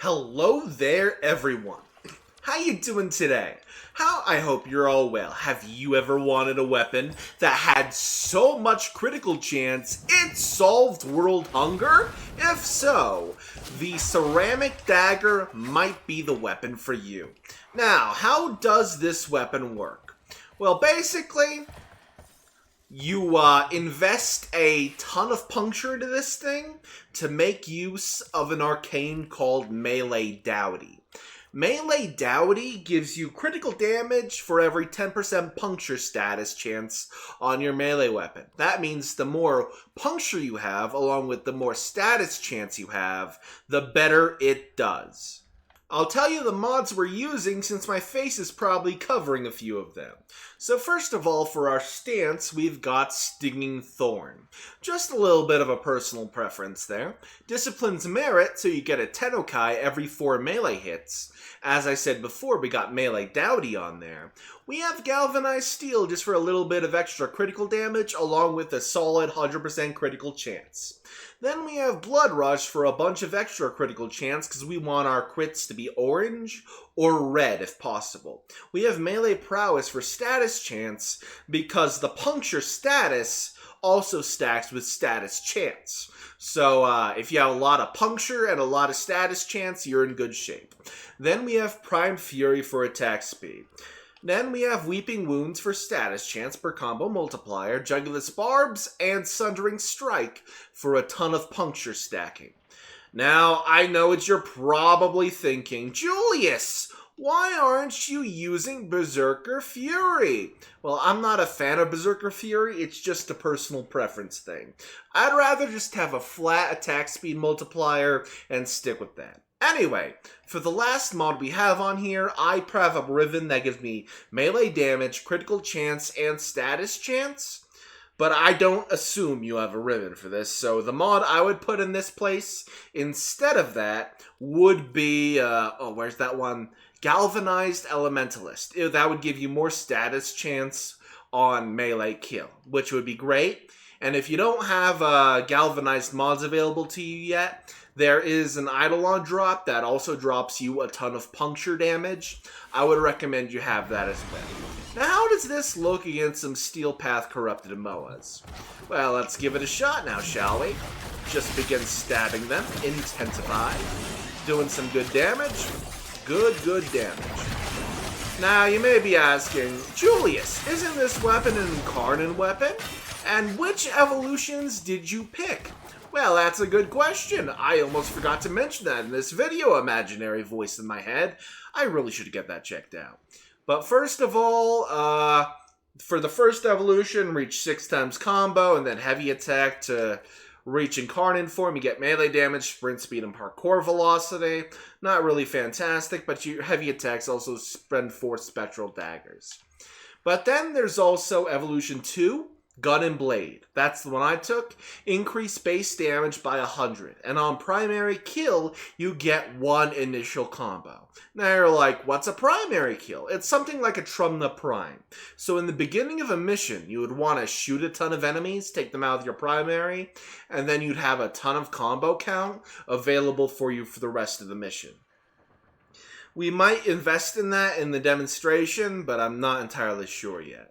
Hello there, everyone. How you doing today? I hope you're all well. Have you ever wanted a weapon that had so much critical chance it solved world hunger? If so, the ceramic dagger might be the weapon for you. Now, how does this weapon work? Well, basically, you invest a ton of puncture into this thing to make use of an arcane called Melee Dowdy. Melee Dowdy gives you critical damage for every 10% puncture status chance on your melee weapon. That means the more puncture you have, along with the more status chance you have, the better it does. I'll tell you the mods we're using since my face is probably covering a few of them. So first of all, for our stance, we've got Stinging Thorn. Just a little bit of a personal preference there. Discipline's Merit, so you get a Tennokai every 4 melee hits. As I said before, we got Melee Dowdy on there. We have Galvanized Steel just for a little bit of extra critical damage, along with a solid 100% critical chance. Then we have Blood Rush for a bunch of extra critical chance because we want our crits to be orange or red if possible. We have Melee Prowess for status chance because the puncture status also stacks with status chance. So if you have a lot of puncture and a lot of status chance, you're in good shape. Then we have Prime Fury for attack speed. Then we have Weeping Wounds for status chance per combo multiplier, Jugulous Barbs, and Sundering Strike for a ton of puncture stacking. Now, I know what you're probably thinking, Julius, why aren't you using Berserker Fury? Well, I'm not a fan of Berserker Fury, it's just a personal preference thing. I'd rather just have a flat attack speed multiplier and stick with that. Anyway, for the last mod we have on here, I have a Riven that gives me melee damage, critical chance, and status chance. But I don't assume you have a Riven for this, so the mod I would put in this place instead of that would be, where's that one? Galvanized Elementalist. That would give you more status chance on melee kill, which would be great. And if you don't have Galvanized mods available to you yet, there is an Eidolon drop that also drops you a ton of puncture damage. I would recommend you have that as well. Now, how does this look against some Steel Path Corrupted Moas? Well, let's give it a shot now, shall we? Just begin stabbing them. Intensify. Doing some good damage. Good damage. Now, you may be asking, Julius, isn't this weapon an Incarnon weapon? And which evolutions did you pick? Well, that's a good question. I almost forgot to mention that in this video, imaginary voice in my head. I really should get that checked out. But first of all, for the first evolution, reach 6 times combo, and then heavy attack to reach Incarnon form. You get melee damage, sprint speed, and parkour velocity. Not really fantastic, but your heavy attacks also spend 4 spectral daggers. But then there's also evolution 2. Gun and Blade. That's the one I took. Increase base damage by 100. And on primary kill, you get 1 initial combo. Now you're like, what's a primary kill? It's something like a Trumna Prime. So in the beginning of a mission, you would want to shoot a ton of enemies, take them out with your primary, and then you'd have a ton of combo count available for you for the rest of the mission. We might invest in that in the demonstration, but I'm not entirely sure yet.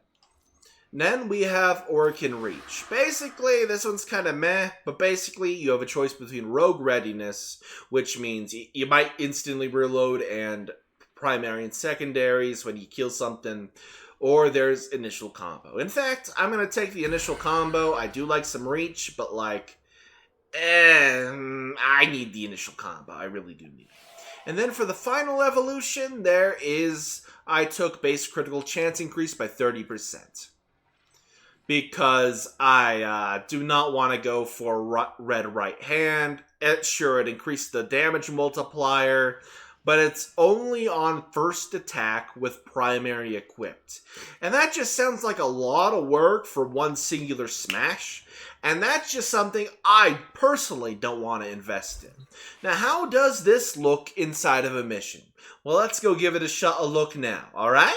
Then we have Orkin Reach. Basically, this one's kind of meh, but basically you have a choice between Rogue Readiness, which means you might instantly reload and primary and secondaries when you kill something, or there's initial combo. In fact, I'm going to take the initial combo. I do like some Reach, but I need the initial combo. I really do need it. And then for the final evolution, I took base critical chance increase by 30%. Because I do not want to go for red right hand. Sure, it increased the damage multiplier, but it's only on first attack with primary equipped. And that just sounds like a lot of work for one singular smash, and that's just something I personally don't want to invest in. Now, how does this look inside of a mission? Well, let's go give it a look now, alright?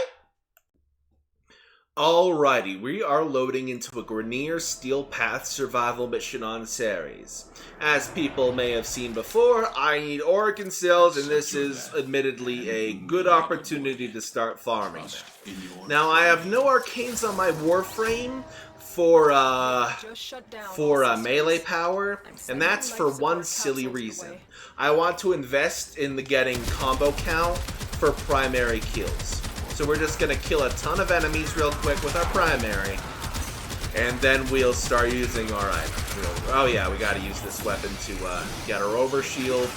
Alrighty, we are loading into a Grenier Steel Path survival mission on Ceres. As people may have seen before, I need Oricon cells, and this is admittedly a good opportunity to start farming them. Now, I have no arcanes on my warframe for melee power, and that's for one silly reason. I want to invest in the getting combo count for primary kills. So we're just going to kill a ton of enemies real quick with our primary. And then we'll start using our items. Oh yeah, we got to use this weapon to get our overshield.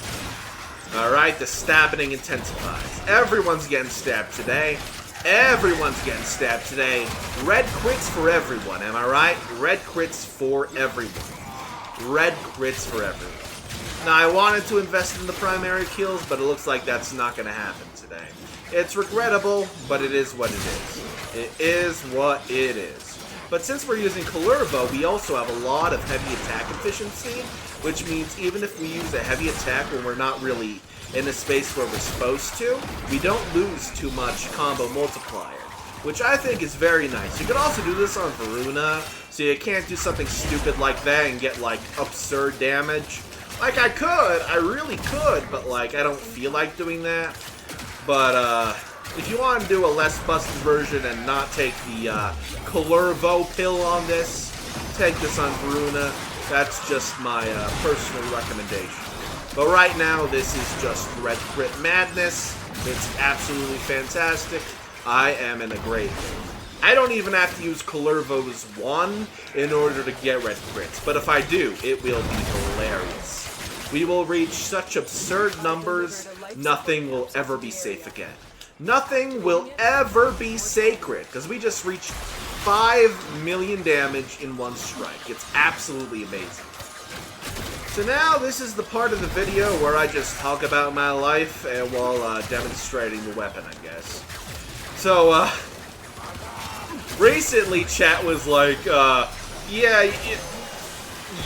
Alright, the stabbing intensifies. Everyone's getting stabbed today. Everyone's getting stabbed today. Red crits for everyone, am I right? Red crits for everyone. Red crits for everyone. Now, I wanted to invest in the primary kills, but it looks like that's not going to happen today. It's regrettable, but it is what it is. It is what it is. But since we're using Kullervo, we also have a lot of heavy attack efficiency, which means even if we use a heavy attack when we're not really in a space where we're supposed to, we don't lose too much combo multiplier, which I think is very nice. You could also do this on Varuna, so you can't do something stupid like that and get, like, absurd damage. Like, I could, I really could, but, like, I don't feel like doing that. But, if you want to do a less busted version and not take the, Kullervo pill on this, take this on Varuna. That's just my, personal recommendation. But right now, this is just Red Crit Madness. It's absolutely fantastic. I am in a great mood. I don't even have to use Kullervo's 1 in order to get Red Crits. But if I do, it will be hilarious. We will reach such absurd numbers, nothing will ever be safe again. Nothing will ever be sacred, because we just reached 5 million damage in one strike. It's absolutely amazing. So now this is the part of the video where I just talk about my life and while demonstrating the weapon, I guess. So, recently chat was like, yeah,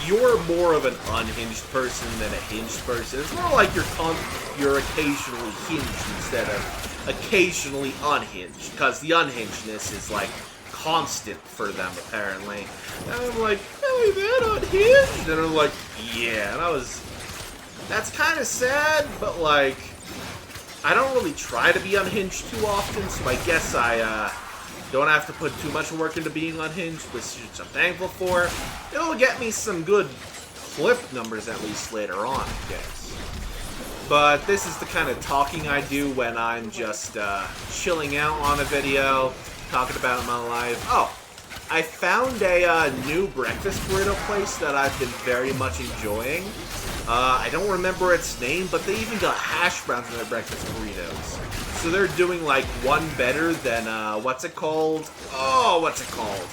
you're more of an unhinged person than a hinged person. It's more like you're occasionally hinged instead of occasionally unhinged, because the unhingedness is like constant for them apparently. And I'm like, really that unhinged? And I'm like, yeah. And that's kind of sad, but like, I don't really try to be unhinged too often, so I guess I don't have to put too much work into being unhinged, which I'm thankful for. It'll get me some good clip numbers at least later on, I guess. But this is the kind of talking I do when I'm just chilling out on a video, talking about my life. Oh, I found a new breakfast burrito place that I've been very much enjoying. I don't remember its name, but they even got hash browns in their breakfast burritos. So they're doing like one better than, what's it called? Oh, what's it called?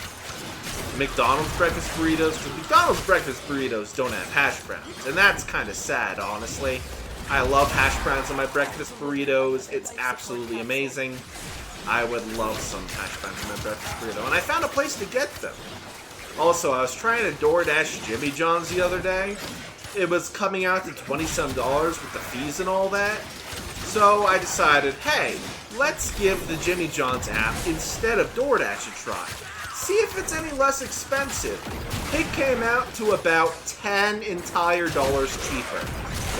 McDonald's breakfast burritos. Because McDonald's breakfast burritos don't have hash browns. And that's kind of sad, honestly. I love hash browns in my breakfast burritos. It's absolutely amazing. I would love some hash browns in my breakfast burrito. And I found a place to get them. Also, I was trying to DoorDash Jimmy John's the other day. It was coming out to $20-some with the fees and all that. So I decided, hey, let's give the Jimmy John's app instead of DoorDash a try. See if it's any less expensive. It came out to about $10 entire cheaper.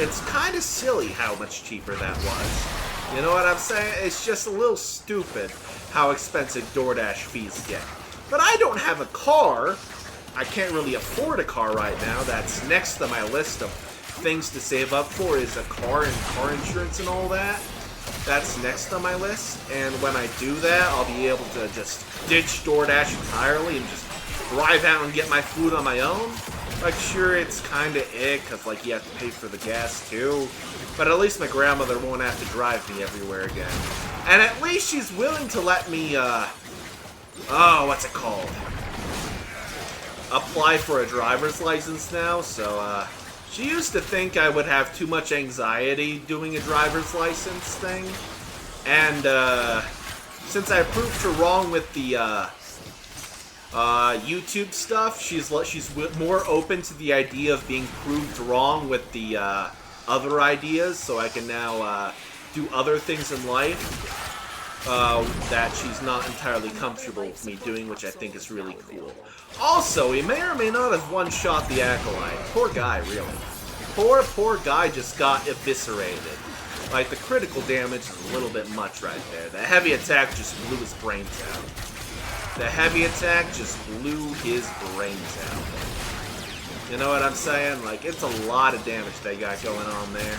It's kind of silly how much cheaper that was. You know what I'm saying? It's just a little stupid how expensive DoorDash fees get. But I don't have a car. I can't really afford a car right now. That's next to my list of things to save up for is a car and car insurance and all that. That's next on my list. And when I do that, I'll be able to just ditch DoorDash entirely and just drive out and get my food on my own. Like, sure, it's kind of because, like, you have to pay for the gas, too. But at least my grandmother won't have to drive me everywhere again. And at least she's willing to let me, what's it called? Apply for a driver's license now, so, she used to think I would have too much anxiety doing a driver's license thing. And, since I proved her wrong with the, YouTube stuff, she's more open to the idea of being proved wrong with the other ideas, so I can now do other things in life. that she's not entirely comfortable with me doing, which I think is really cool. Also, he may or may not have one-shot the Acolyte. Poor guy, really. Poor guy just got eviscerated. Like, the critical damage is a little bit much right there. The heavy attack just blew his brains out. The heavy attack just blew his brains out. You know what I'm saying? Like, it's a lot of damage they got going on there.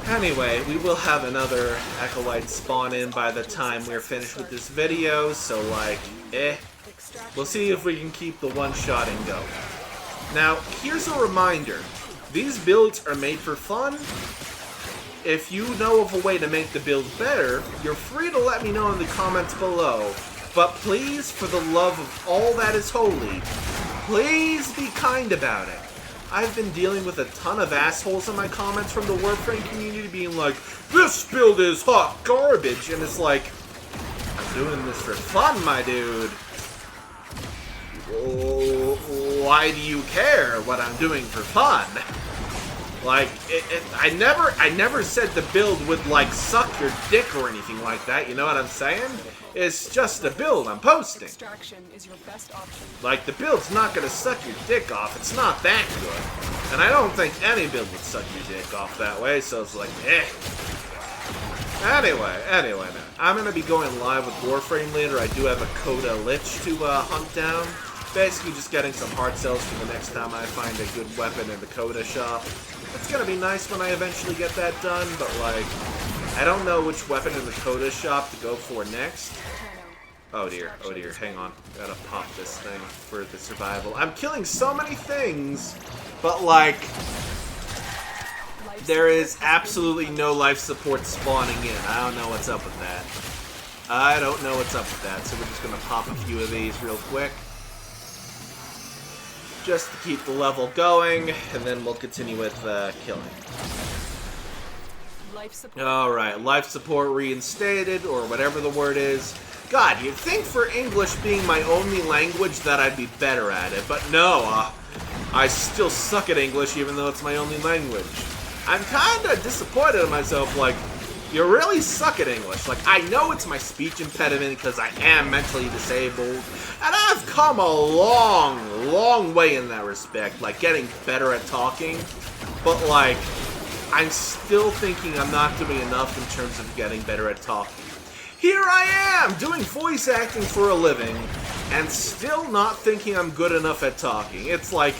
Anyway, we will have another Acolyte spawn in by the time we're finished with this video, so like, we'll see if we can keep the one-shotting going. Now, here's a reminder. These builds are made for fun. If you know of a way to make the build better, you're free to let me know in the comments below. But please, for the love of all that is holy, please be kind about it. I've been dealing with a ton of assholes in my comments from the warframe community being like, this build is hot garbage, and it's like, I'm doing this for fun, my dude. Why do you care what I'm doing for fun? Like, I never said the build would, like, suck your dick or anything like that, you know what I'm saying? It's just a build I'm posting. Extraction is your best option. Like, the build's not gonna suck your dick off, it's not that good. And I don't think any build would suck your dick off that way, so it's like, Anyway, man. I'm gonna be going live with Warframe later. I do have a Coda Lich to hunt down. Basically just getting some hard cells for the next time I find a good weapon in the Coda shop. It's gonna be nice when I eventually get that done, but like, I don't know which weapon in the Coda shop to go for next. Oh dear, hang on. Gotta pop this thing for the survival. I'm killing so many things, but like, there is absolutely no life support spawning in. I don't know what's up with that. So we're just gonna pop a few of these real quick. Just to keep the level going, and then we'll continue with killing. Alright, life support reinstated, or whatever the word is. God, you'd think for English being my only language that I'd be better at it, but no, I still suck at English even though it's my only language. I'm kinda disappointed in myself, like, you really suck at English. Like, I know it's my speech impediment because I am mentally disabled, and I've come a long way in that respect, like, getting better at talking, but, like, I'm still thinking I'm not doing enough in terms of getting better at talking. Here I am, doing voice acting for a living, and still not thinking I'm good enough at talking. It's like,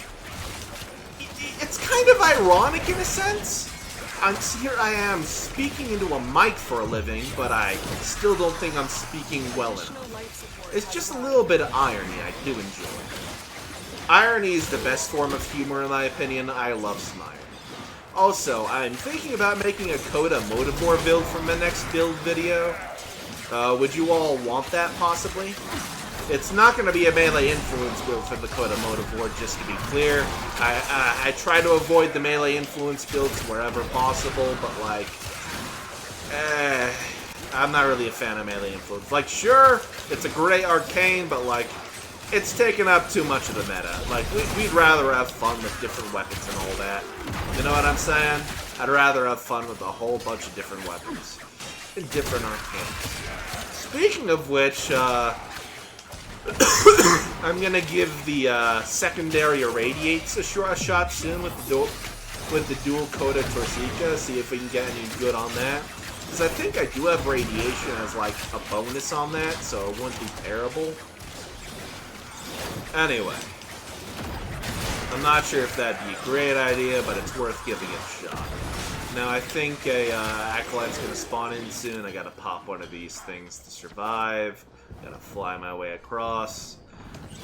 it's kind of ironic in a sense. Here I am speaking into a mic for a living, but I still don't think I'm speaking well enough. It's just a little bit of irony I do enjoy. Irony is the best form of humor in my opinion. I love smiling. Also, I'm thinking about making a Coda Motivore build for my next build video. Would you all want that, possibly? It's not going to be a melee influence build for the Coda Motivore, just to be clear. I try to avoid the melee influence builds wherever possible, but like, I'm not really a fan of melee influence. Like, sure, it's a great arcane, but like, it's taken up too much of the meta. Like, we'd rather have fun with different weapons and all that. You know what I'm saying? I'd rather have fun with a whole bunch of different weapons and different arcanes. Speaking of which, I'm gonna give the secondary irradiates a shot soon with the dual Coda Torsica, see if we can get any good on that. Because I think I do have radiation as like a bonus on that, so it wouldn't be terrible. Anyway, I'm not sure if that'd be a great idea, but it's worth giving it a shot. Now I think a Acolyte's gonna spawn in soon. I gotta pop one of these things to survive. Gotta fly my way across.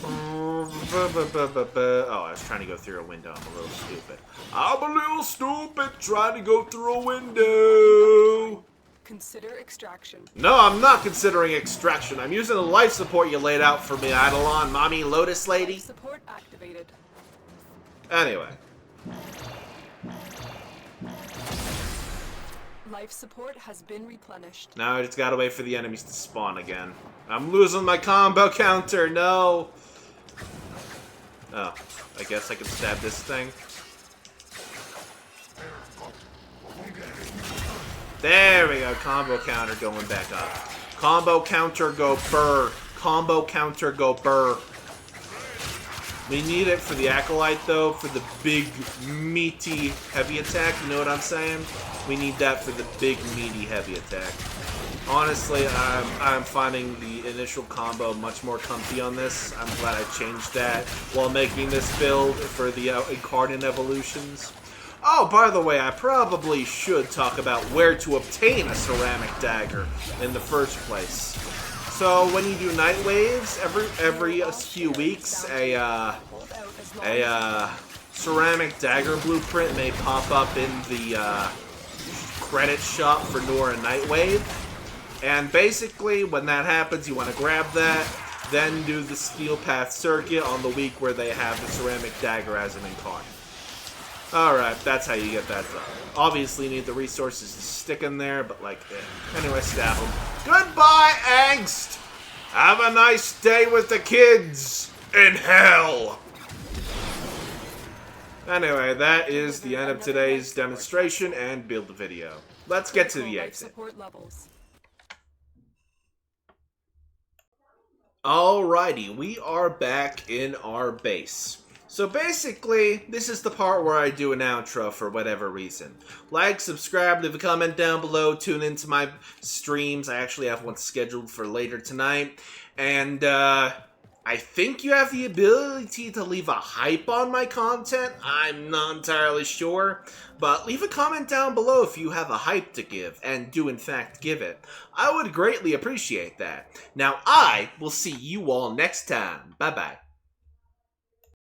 Oh, I was trying to go through a window. I'm a little stupid. I'm a little stupid trying to go through a window. Consider extraction. No, I'm not considering extraction. I'm using the life support you laid out for me, Eidolon, mommy Lotus lady. Life support activated. Anyway. Life support has been replenished. Now I just gotta wait for the enemies to spawn again. I'm losing my combo counter, no! Oh, I guess I can stab this thing. There we go. Combo counter going back up. Combo counter go burr. Combo counter go burr. We need it for the Acolyte, though, for the big, meaty, heavy attack. You know what I'm saying? We need that for the big, meaty, heavy attack. Honestly, I'm finding the initial combo much more comfy on this. I'm glad I changed that while making this build for the Incarnon evolutions. Oh, by the way, I probably should talk about where to obtain a ceramic dagger in the first place. So when you do night waves, every few weeks, a ceramic dagger blueprint may pop up in the credit shop for Nora Nightwave. And basically, when that happens, you want to grab that, then do the Steel Path circuit on the week where they have the ceramic dagger as an Incarnon. Alright, that's how you get that done. Obviously, you need the resources to stick in there, but like, anyway, stab them. Goodbye, Angst! Have a nice day with the kids in hell! Anyway, that is the end of today's demonstration and build video. Let's get to the exit. Alrighty, we are back in our base. So basically, this is the part where I do an outro for whatever reason. Like, subscribe, leave a comment down below, tune into my streams. I actually have one scheduled for later tonight. And, I think you have the ability to leave a hype on my content. I'm not entirely sure. But leave a comment down below if you have a hype to give, and do in fact give it. I would greatly appreciate that. Now, I will see you all next time. Bye-bye.